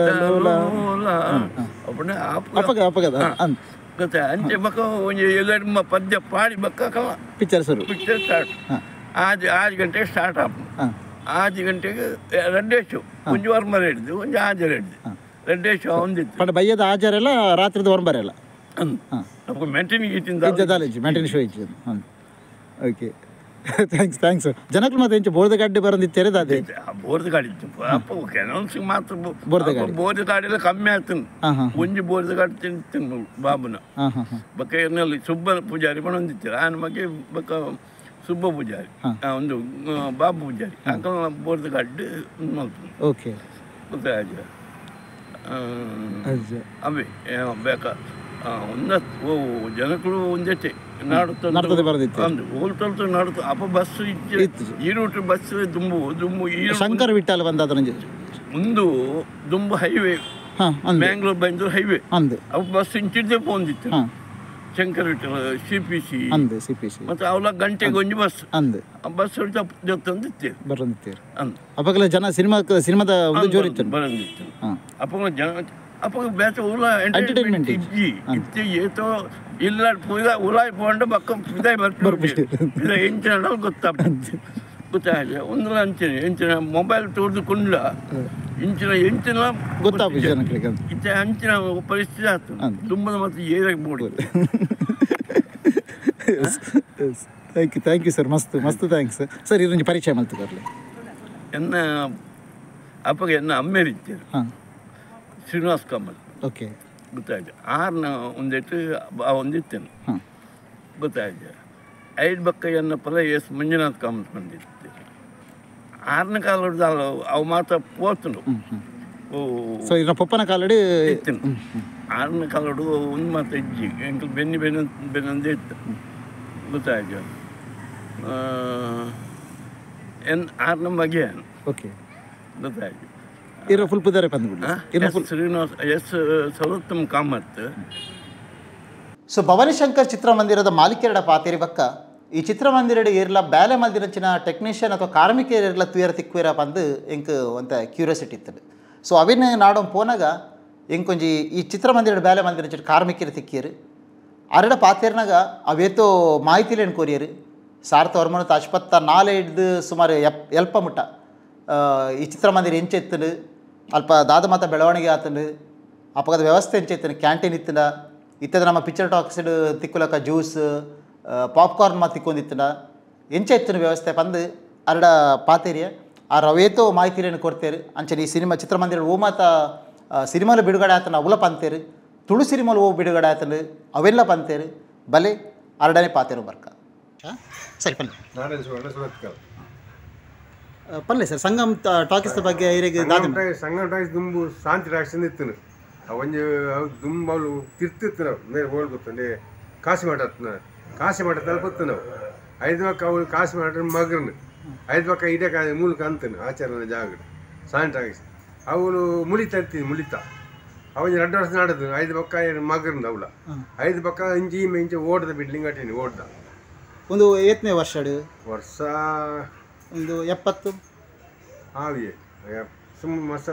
ಗೊತ್ತಾ ಅಂಚೆ ಬಕ್ಕ ಒಂಜಿ ಎಲ್ಲ ಪದ್ಯ ಪಾಡಿ ಬಕ್ಕ ಪಿಕ್ಚರ್ ಸ್ಟಾರ್ಟ್ 6 ಗಂಟೆಗೆ ಸ್ಟಾರ್ಟ್ ಆಪ್ 6 ಗಂಟೆಗೆ ರೆಡ್ಡೆ ಶೋ ಒಂಜಿ ವರ್ಮರ ಹಿಡಿದು ಒಂಜಿ ಹಾಜರು ಹಿಡಿದು ರೆಡ್ಡೆ ಶೋ ಒಂದಿತ್ತು ಬಯ್ಯದ ಹಾಜರೆಲ್ಲ ರಾತ್ರಿದ ವರ್ಮರೆಲ್ಲ ಮೆಂಟೇನ್ ಮೆಂಟೇನ್ ಶೋ ಇತ್ತು ಓಕೆ ಥ್ಯಾಂಕ್ಸ್ ಜನಕ್ಕೆ ಮತ್ತೆ ಹೆಂಚು ಬೋರ್ದ ಗಾಡಿ ಬರೋದಿತ್ತೇರೆ ಅದೇ ಬೋರ್ದ ಗಾಡಿ ಇತ್ತು ಅಪ್ಪ ಕೆಲವೊಂದು ಮಾತ್ರ ಬೋರ್ದ ಗಾಡಿ ಎಲ್ಲ ಕಮ್ಮಿ ಆಗ್ತೀನಿ ಒಂಜಿ ಬೋರ್ದ ಗಾಡಿ ತಿಂತೀನಿ ಬಾಬುನ ಬಕ್ಕ ಏನಲ್ಲಿ ಸುಬ್ಬ ಪೂಜಾರಿ ಬಂದಿತ್ತೀರ ಆನ ಬಗ್ಗೆ ಬಕ್ಕ ಸುಬ್ಬ ಪೂಜಾರಿ ಒಂದು ಬಾಬು ಪೂಜಾರಿ ಅಂಕಲ್ ಬೋರ್ದ ಗಾಡಿ ಮಾಡ್ತೀನಿ ಓಕೆ ಗೊತ್ತಾಯ್ತು ಅವೇ ಬೇಕಾ ಓ ಜನಗಳು ಒಂದೆಟ್ಟೆ ನಾಡುತ್ತೆ ಹೋಲ್ತಲ್ತು ನಾಡುತ್ತೆ ಅಪ್ಪ ಬಸ್ ಈ ರೂಟ್ ಬಸ್ ದುಂಬು ಶಂಕರ್ ವಿಠಲ್ ಬಂದ ಒಂದು ದುಂಬು ಹೈವೇ ಮ್ಯಾಂಗ್ಳೂರ್ ಬಂದು ಹೈವೇ ಅಪ್ಪ ಬಸ್ ಇಂಚಿದ್ದೆ ಪೋಂದಿತ್ತು ಶಂಕರ್ ವಿಠಲ CPC ಅಂದೆ CPC ಮತ್ತು ಅವಳ ಗಂಟೆಗೆ ಒಂದು ಬಸ್ ಅಂದೆ ಆ ಬಸ್ ಜೊತ್ತೊಂದಿತ್ತೇವೆ ಬರಂದಿತ್ತೀರಿ ಅಂದ್ ಅವಾಗೆಲ್ಲ ಜನ ಸಿನಿಮಾದ ಒಂದು ಜೋರಿತ್ತು ಬರಂದಿತ್ತು ಹಾಂ ಅಪ್ಪ ಜನ ಅಪ್ಪ ಬೇತ ಉಲ Entertainment ಇಜ್ಜಿ ಇತ್ತೆ ಏತೋ ಇಲ್ಲ ಉಲಾಯ್ ಪೋಂಡು ಬಕ್ಕ ಇದಾಯ್ ಬರ್ಬಿಟ್ಟು ಇಲ್ಲ ಎಂಚಿನ ಗೊತ್ತಾಗಲಿ ಒಂದರ ಅಂಚನೆ ಎಂಚಿನ ಮೊಬೈಲ್ ತೋರಿದುಕೊಂಡ ಎಂಚಿನ ಗೊತ್ತಾಗ್ಬೋದು ಜನಗಳಿಗೆ ಇತ್ತೆ ಅಂಚಿನ ಪರಿಸ್ಥಿತಿ ಆಯ್ತು ತುಂಬದ ಮತ್ತು ಏರಾಗಿ ಮೂಡಿ ಥ್ಯಾಂಕ್ ಯು ಸರ್ ಮಸ್ತ್ ಥ್ಯಾಂಕ್ಸ್ ಸರ್ ಇದೊಂದು ಪರಿಚಯ ಮಾಡ್ತಿದ್ದಾರಲ್ಲ ಎನ್ನ ಅಪ್ಪಗೆ ಎನ್ನ ಅಮ್ಮೇರಿದ್ದೇನೆ ಹಾಂ ಶ್ರೀನಿವಾಸ್ ಕಾಮತ್ ಓಕೆ ಗೊತ್ತಾಯ್ತು ಆರ್ನ ಒಂದಿಟ್ಟು ಒಂದಿತ್ತೇನೆ ಹಾಂ ಗೊತ್ತಾಯ್ತು 5 ಬಕ್ಕ ಎನ್ನ ಪದ ಮಂಜುನಾಥ್ ಕಾಮತ್ ಬಂದಿತ್ತು ಆರನೇ ಕಾಲ ಅವು ಮಾತ್ರ ಪೋತನು ಸೊ ಈಗ ಪಪ್ಪನ ಕಾಲಡಿ ಇತ್ತು ಆರನೇ ಕಾಲಡು ಒಂದು ಮಾತ್ರ ಇಜ್ಜಿ ಎಂಕಲ್ ಬೆನ್ನಂದೇ ಇತ್ತು ಗೊತ್ತಾಯ್ತು ಆರನೇ ಬಗೆ ಓಕೆ ಗೊತ್ತಾಯ್ತು ಇರೋ ಫುಲ್ ಪುದಾರೆ ಬಂದ್ಬಿಟ್ಟು ಶ್ರೀನಿವಾಸ್ ಸರ್ವೋತ್ತಮ್ ಕಾಮತ್ ಸೊ ಭವಾನಿ ಶಂಕರ್ ಚಿತ್ರಮಂದಿರದ ಮಾಲೀಕರಡ ಪಾತೇರಿ ಬಕ್ಕ ಈ ಚಿತ್ರಮಂದಿರಡು ಏರ್ಲ ಬೇಲೆ ಮಲ್ದಿನಂಚಿನ ಟೆಕ್ನಿಷಿಯನ್ ಅಥವಾ ಕಾರ್ಮಿಕರ ತುಯರ ತಿಕ್ಕುವಿರ ಬಂದು ಎಂಕ್ ಒಂತ ಕ್ಯೂರಿಯಾಸಿಟಿ ಇತ್ತು ಸೊ ಅವಿನ ನಾಡೋ ಪೋನಾಗ ಎಂಕೊಂಜಿ ಈ ಚಿತ್ರಮಂದಿರಡು ಬೇಲೆ ಮಲ್ದಿನಂಚಿನ ಕಾರ್ಮಿಕರು ತಿಕ್ಕಿಯರು ಅರಡ ಪಾತೇರ್ನಾಗ ಅವೇತೋ ಮಾಹಿತಿಲೇನು ಕೋರಿಯರು 1984 ಹಿಡ್ದು ಸುಮಾರು ಎಲ್ಪ ಮುಟ್ಟ ಈ ಚಿತ್ರಮಂದಿರ ಎಂಚೆತ್ತನು ಅಲ್ಪ ದಾದ ಮಾತ ಬೆಳವಣಿಗೆ ಆತನು ಅಪ್ಪಗದ ವ್ಯವಸ್ಥೆ ಎಂಚೆತ್ತನು ಕ್ಯಾಂಟೀನ್ ಇತ್ತನ ಇತ್ತದ ನಮ್ಮ ಪಿಕ್ಚರ್ ಟಾಕ್ಸಿಡ್ ತಿಕ್ಕುಲಕ ಜ್ಯೂಸ್ ಪಾಪ್ಕಾರ್ನ್ ಮಾತು ತಿಕ್ಕೊಂದಿತ್ತನ ಎಂಚೆತ್ತನ ವ್ಯವಸ್ಥೆ ಬಂದು ಅರಡ ಪಾತೇರಿಯ ಆ ರವೇತೋ ಮಾಹಿತಿಲೇನು ಕೊಡ್ತೇರು ಅಂಚನೆ ಈ ಸಿನಿಮಾ ಚಿತ್ರಮಂದಿರ ಓ ಮಾತ ಸಿನಿಮಾಲು ಬಿಡುಗಡೆ ಆತನ ಅವಲ ಪಂತೇರು ತುಳು ಸಿನಿಮಾಲು ಓ ಬಿಡುಗಡೆ ಆತನು ಅವೆಲ್ಲ ಪಂತೇರು ಬಲೆ ಅರಡನೇ ಪಾತೇರು ಬರ್ಕ ಸರಿ ಪಲ್ಲೆ ಸರ್ ಸಂಗಮ್ ಟಾಕೀಸ್ ಬಗ್ಗೆ ಸಂಗಮ್ ಟಾಕೀಸ್ ದುಂಬು ಶಾಂತಿ ಟಾಕೀಸ್ ಇತ್ತು ಒಂಜಿ ದುಂಬಲು ತಿರ್ತಿತ್ತು ನಾವು ಮೇಲೆ ಹೋಳ್ ಗೊತ್ತಂಡೆ ಕಾಸಿ ಮಾಡ ತಲುಪತ್ತು ನಾವು 5 ಪಕ್ಕ ಅವಳು ಕಾಸಿ ಮಾಡ ಮಗರ್ನು 5 ಪಕ್ಕ ಇಡೇ ಮೂಲಕ ಅಂತನು ಆಚಾರ್ಯನ ಜಾಗ ಶಾಂತಿ ಟಾಕೀಸ್ ಅವಳು ಮುಳಿತ ಅವನು 2 ವರ್ಷ ನಾಡದು 5 ಪಕ್ಕ ಮಗರ್ನು ಅವಳ 5 ಪಕ್ಕ ಇಂಚೆ ಓಡ್ದ ಬಿಡ್ಲಿಂಗ್ ಅಟೀನಿ ಓಡ್ದ ಒಂದು 8ನೇ ವರ್ಷ ಒಂದು 70 ಹಾವಿಯೇ ಸುಮ್ಮ ಮಸ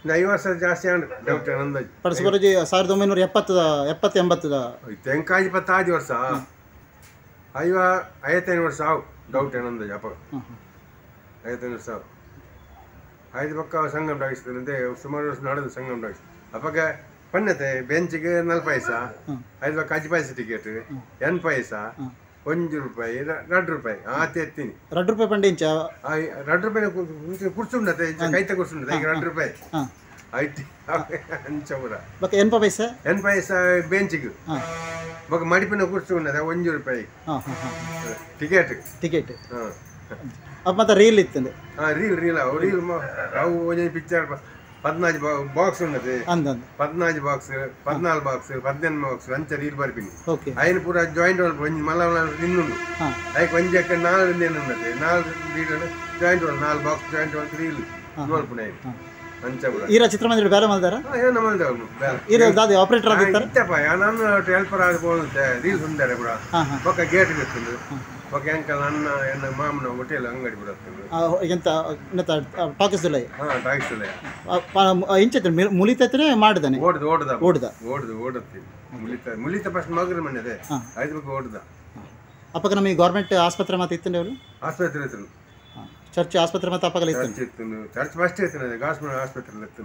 5 ವರ್ಷ ಜಾಸ್ತಿ ಆಂಡ್ ಡೌಟ್ ಅಂದಾಜು ಪಡಿಸ್ಬರೋಜಿ 1970 ತೆಂಕಾಯಿ 25 ವರ್ಷ 55 ವರ್ಷ ಆವು ಡೌಟ್ ಅಂದಾಜು ಅಪ್ಪ 55 ವರ್ಷ ಆವು 5 ಪಕ್ಕ ಸಂಗಮ್ ಟಾಕಿಸ್ತಂತೆ ಸುಮಾರು ವರ್ಷ ನಡೆದು ಸಂಗಮ್ ಟಾಕಿಸ್ ಅಪ್ಪಗ ಪನ್ನತೆ ಬೆಂಚಿಗೆ 4 ಪೈಸ 5 ಪಕ್ಕ 5 ಪೈಸೆ ಟಿಕೆಟ್ 8 ಪೈಸ 1 ರೂಪಾಯಿ 2 ರೂಪಾಯಿ ಆತ ಎತ್ತೀನಿ 2 ರೂಪಾಯಿ ಪಂಡಿ ಇಂಚ 2 ರೂಪಾಯಿ ಕುರ್ಸುಂಡತೆ ಕೈತ ಕುರ್ಸುಂಡತೆ ಈಗ 2 ರೂಪಾಯಿ ಆಯ್ತು ಅಂಚಮುರ ಬಕ 8 ಪೈಸೆ ಬೆಂಚಿಗೆ ಬಕ ಮಡಿಪಿನ ಕುರ್ಸುಂಡತೆ 1 ರೂಪಾಯಿ ಟಿಕೆಟ್ ಅಪ್ಪ ಮತ್ತೆ ರೀಲ್ ಇತ್ತಂದೆ ರೀಲ್ ಅವು ಒಂಜಿ ಪಿಕ್ಚರ್ 14 ಬಾಕ್ಸ್ ఉన్నది 14 బాక్స్ 14 బాక్స్ 18 బాక్స్ అంచ రీల్ ಬರ್ಪಿನಿ ఆయన ಪೂರ ಜಾಯಿಂಟ್ ವಾಲ್ ಒಂಜಿ ಮಲವಲ ನಿನ್ನುಂಡು ಐ ಕೊಂಜಕ್ಕ 4 ದಿನ ఉన్నది 4 reel joint wall 4 box joint wall reel ನೋಡ್ಪುನೆ ಅಂಚ ಪೂರ ಈರ ಚಿತ್ರಮಂದಿರ ಬೇರೆ ಮಲ್ದಾರ ಏನ ಮಲ್ದಾವ ಬೇರೆ ಈರ ದಾದಿ ಆಪರೇಟರ್ ಆಗಿರ್ತಾರೆ ಇತ್ತಪ್ಪ ನಾನು ಹೆಲ್ಪರ್ ಆಗಿ ಹೋಗುತ್ತೆ ರೀಲ್ ಸುಂದರ ಪೂರ ಬೊಕ್ಕ ಗೇಟ್ ಇರ್ತದೆ ಬೊಕ್ಕ ಅಂಕಲ್ ಅಣ್ಣ ಎನ್ನ ಮಾಮನ ಹೋಟೆಲ್ ಅಂಗಡಿ ಬಿಡುತ್ತೆ ಎಂತ ಟಾಕೀಸ್ ಇಲ್ಲ ಟಾಕೀಸ್ ಇಲ್ಲ ಇಂಚ ಮುಲಿತೈತನೆ ಮಾಡಿದಾನೆ ಓಡುತ್ತೆ ಮುಲಿತ ಫಸ್ಟ್ ಮಗರ ಮನೆದೆ 5 ಬಕ್ಕ ಓಡ್ದ ಅಪ್ಪಗ ನಮಗೆ ಗೌರ್ಮೆಂಟ್ ಆಸ್ಪತ್ರೆ ಮತ್ತೆ ಇತ್ತು ನೀವು ಆಸ್ಪತ್ರೆ ಇತ್ತು ಚರ್ಚ್ ಆಸ್ಪತ್ರೆ ಮತ್ತೆ ಅಪ್ಪಗಲ ಇತ್ತು ಚರ್ಚ್ ಫಸ್ಟ್ ಇತ್ತು ಗಾಸ್ಮನ್ ಆಸ್ಪತ್ರೆ ಇತ್ತು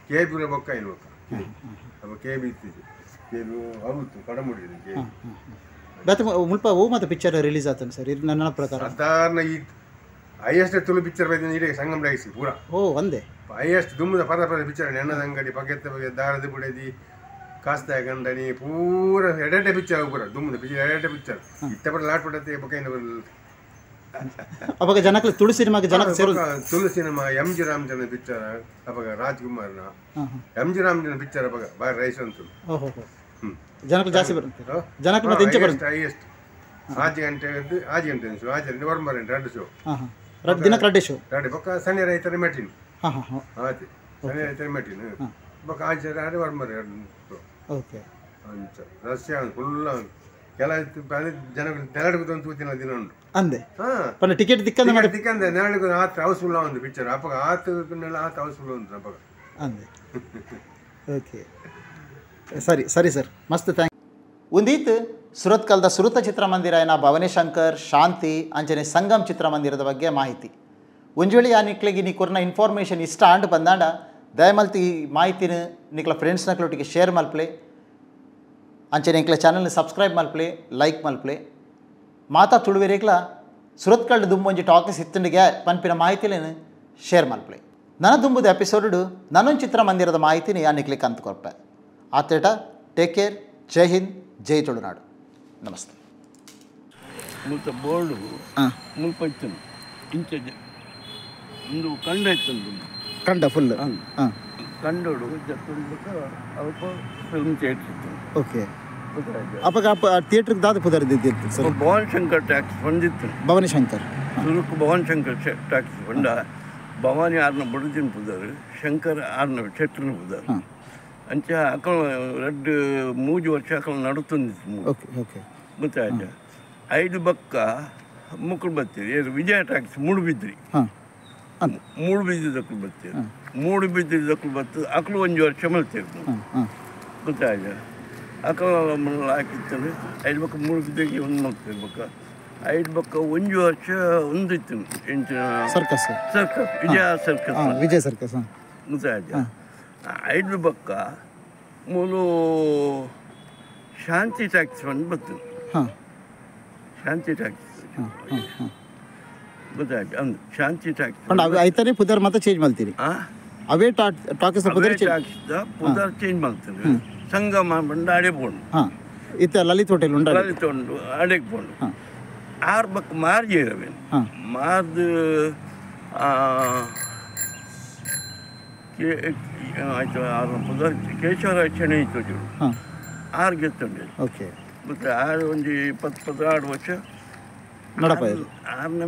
ಕೇಬಿ ಬೊಕ್ಕ ಏನು ಅಪ್ಪ ಕೇಬಿ ಇತ್ತು ಕೇಬಿ ಆಗುತ್ತು ಕಡಮುಡಿದೆ ಕೇಬಿ ಬೇತ ಮುಲ್ಪ ಓ ಮತ್ತೆ ಪಿಕ್ಚರ್ ರಿಲೀಸ್ ಆತನ ಸರ್ ಇದು ನನ್ನ ಪ್ರಕಾರ ಸಾಧಾರಣ ಈ ಹೈಯೆಸ್ಟ್ ತುಳು ಪಿಕ್ಚರ್ ಬೈದ ಇಡೀ ಸಂಗಮ್ ಟಾಕೀಸ್ ಪೂರ ಒಂದೇ ಹೈಯೆಸ್ಟ್ ದುಮ್ಮದ ಪದ ಪಿಕ್ಚರ್ ನೆಣ್ಣದ ಅಂಗಡಿ ಪಗೆತ್ತ ಬಗ್ಗೆ ದಾರದ ಬುಡದಿ ಕಾಸ್ತಾಯ ಗಂಡನಿ ಪೂರ ಎಡೆಟೆ ಪಿಕ್ಚರ್ ಪೂರ ದುಮ್ಮದ ಪಿಕ್ಚರ್ ಎಡೆಟೆ ಪಿಕ್ಚರ್ ಇತ್ತಪಡ ಲಾಟ್ ಪಡತ್ತೆ ಬಕೈನ ಅವಾಗ ಜನಕ್ಕೆ ತುಳು ಸಿನಿಮಾಗೆ ಜನಕ್ಕೆ ಸೇರು Tulu cinema MG Ramachandra picture ಅವಾಗ ರಾಜ್ಕುಮಾರ್ನ MG ರಾಮಚಂದ್ರ ಪಿಕ್ಚರ್ ಅವಾಗ ಬಾರಿ ರೈಸ್ ಅಂತ ಜನಕ್ಕೆ ಜಾಸ್ತಿ ಬರುತ್ತೆ ಜನಕ್ಕೆ ಮತ್ತೆ ಇಂಚೆ ಬರುತ್ತೆ ಹೈಯೆಸ್ಟ್ ಆಜ್ ಗಂಟೆ ನವೆಂಬರ್ 2 ಶೋ ದಿನಕ್ಕೆ 2 ಶೋ ಬೊಕ್ಕ ಸನಿ ರೈತರ ಮೆಟಿನ್ ಆಯ್ತು ಸನಿ ರೈತರ ಮೆಟಿನ್ ಬೊಕ್ಕ ಆಜ್ ನವೆಂಬರ್ 2 ಶೋ ಓಕೆ ಅಂಚ ರಸ್ತೆ ಫುಲ್ ಕೆಲ ಜನಗಳು ನೆರಡುಗುತ್ತಂತ ತೂತಿನ ದಿನ ಉಂಟು ಅಂದೆ ಹಾಂ ಪಂಡ ಟಿಕೆಟ್ ದಿಕ್ಕಂದ ಮಾಡಿ ದಿಕ್ಕಂದೆ ನೆರಳುಗು ಆತ ಹೌಸ್ಫುಲ್ ಒಂದು ಪಿಕ್ಚರ್ ಅಪ್ಪಗ ಆತನೆಲ್ಲ ಆತ ಹೌಸ್ಫುಲ್ ಉಂಟು ಅಪ್ಪಗ ಅಂದೆ ಓಕೆ ಸರಿ ಸರಿ ಸರ್ ಮಸ್ತ್ ಥ್ಯಾಂಕ್ ಒಂದೀತ್ ಸುರತ್ಕಲ್ದ ಸುರತ ಚಿತ್ರಮಂದಿರ ಭವಾನಿ ಶಂಕರ್ ಶಾಂತಿ ಅಂಚನೆ ಸಂಗಮ್ ಚಿತ್ರಮಂದಿರದ ಬಗ್ಗೆ ಮಾಹಿತಿ ಒಂಜೋಳಿ ಆ ನಿಕ್ಲಿಗೆ ನೀ ಕೊರ್ನ ಇನ್ಫಾರ್ಮೇಷನ್ ಇಷ್ಟ ಅಂಡ್ ಬಂದಾಂಡ ದಯಮಲ್ತಿ ಈ ಮಾಹಿತಿನ ನಿಕ್ಲ ಫ್ರೆಂಡ್ಸ್ ನಕ್ಲೊಟ್ಟಿಗೆ ಶೇರ್ ಮಲ್ಪ್ಲೆ ಅಂಚನೆ ಇಂಕ್ಲ ಚಾನಲ್ನ ಸಬ್ಸ್ಕ್ರೈಬ್ ಮಲ್ಪ್ಲೆ ಲೈಕ್ ಮಲ್ಪ್ಲೆ ಮಾತಾ ತುಳುವೆರೇಗ್ಲ ಸುರತ್ಕಲ್ಡ್ ದುಂಬೊಂಜಿ ಟಾಕೀಸ್ ಇತ್ತಂಡಿಗೆ ಪನ್ಪಿನ ಮಾಹಿತಿಲೇನು ಶೇರ್ ಮಲ್ಪ್ಲೆ ನನ್ನ ದುಂಬುದ ಎಪಿಸೋಡು ನನ್ನೊಂದು ಚಿತ್ರಮಂದಿರದ ಮಾಹಿತಿನಿ ಆ ನಿಕ್ಲಿಕ್ಕೆ ಅಂತ ಕೊರ್ಪೆ ಆತೇಟ ಟೇಕ್ ಕೇರ್ ಜೈ ಹಿಂದ್ ಜೈ ತುಳುನಾಡು ನಮಸ್ತೆ ಮತ್ತು ಬೋರ್ಡು ಮುಲ್ಪ ಇತ್ತು ಇಂಚ ಒಂದು ಕಂಡ ಇತ್ತು ಕಂಡ ಫುಲ್ ಕಂಡೋಡು ಜತ್ತೊಂದಕ್ಕ ಅಲ್ಪ ಫಿಲ್ಮ್ ಥಿಯೇಟ್ರ್ ಇತ್ತು ಓಕೆ ಗೊತ್ತಾಯ್ತು ಅಪ್ಪ ಥಿಯೇಟ್ರಿಗೆ ದಾದ ಪುದರ್ದಿದ್ದಿತ್ತು ಸರ್ ಭವಾನಿ ಶಂಕರ್ ಟ್ಯಾಕ್ಸ್ ಬಂದಿತ್ತು ಭವಾನಿ ಶಂಕರ್ ಸುರುಕು ಭವಾನಿ ಶಂಕರ್ ಟ್ಯಾಕ್ಸ್ ಬಂದ ಭವಾನಿ ಆರ್ನ ಬುಡದಿನ ಪುದರ್ ಶಂಕರ್ ಆರ್ನ ಚೆಟ್ರನ ಪುದರ್ ಅಂಚ ಅಕಲ್ 2-3 ವರ್ಷ ಅಕಲ್ ನಡುತ್ತೊಂದಿತ್ತು ಓಕೆ ಓಕೆ ಗೊತ್ತಾಯ್ತು 5 ಬಕ್ಕ ಮುಕ್ಕಳು ಬರ್ತೀರಿ ವಿಜಯ ಟ್ಯಾಕ್ಸ್ ಮೂಡುಬಿದ್ರಿ ಹಾಂ ಮೂಡುಬಿದ್ದಕ್ಕೂ ಬರ್ತೀರಿ ಮೂಡುಬಿದ್ದಕ್ಕೂ ಬರ್ತು ಅಕಲು 1 ವರ್ಷ ಮಲ್ತೀರಿ ಗೊತ್ತಾಯ್ತು ಅಕಲ್ ಹಾಕಿತ್ತಾನೆ 5 ಬಕ್ಕ ಮೂಡುಬಿದ್ದಕ್ಕೆ ಒಂದು ಮಲ್ತಿರ್ಬೇಕು 5 ಬಕ್ಕ 1 ವರ್ಷ ಒಂದಿತ್ತು ಎಂಚಿನ ಸರ್ಕಸ್ ಸರ್ಕಸ್ ವಿಜಯ ಸರ್ಕಸ್ ವಿಜಯ್ ಸರ್ಕಸ್ ಗೊತ್ತಾಯ್ತು 5 ಬಕ್ಕ ಮೂಲು ಶಾಂತಿ ಟ್ಯಾಕ್ಸ್ ಬಂದು ಬರ್ತು ಹಾಂ ಶಾಂತಿ ಟ್ಯಾಕ್ಸ್ ಗೊತ್ತಾಯ್ತು ಅಂದು ಶಾಂತಿ ಟ್ಯಾಕ್ಸ್ ಪಂಡ ಅವು ಐತಾನೆ ಪುದರ್ ಮತ್ತೆ ಚೇಂಜ್ ಮಾಡ್ತೀರಿ ಅವೇ ಟಾಕೀಸ್ ಪುದರ್ ಟ್ಯಾಕ್ಸ್ದ ಪುದರ್ ಚೇಂಜ್ ಮಾಡ್ತಾರೆ ಸಂಗಮ ಬಂದು ಅಡೆ ಬೋಂಡು ಹಾಂ ಇತ್ತ ಲಲಿತ್ ಹೋಟೆಲ್ ಉಂಟು ಲಲಿತ್ ಉಂಡು ಅಡೆಗೆ ಬೋಂಡು 6 ಬಕ್ಕ ಮಾರ್ಜಿ ಇರವೇನು ಮಾರ್ದು ಆಯ್ತು 6 ಪುದರ್ ಕೇಶವರ ಚೆನ್ನೈ ಇತ್ತು 6 ಗೆತ್ತುಂಡೆ ಓಕೆ ಮತ್ತು 6 ಒಂದು 20-16 ವರ್ಷ ನೋಡಪ್ಪ 6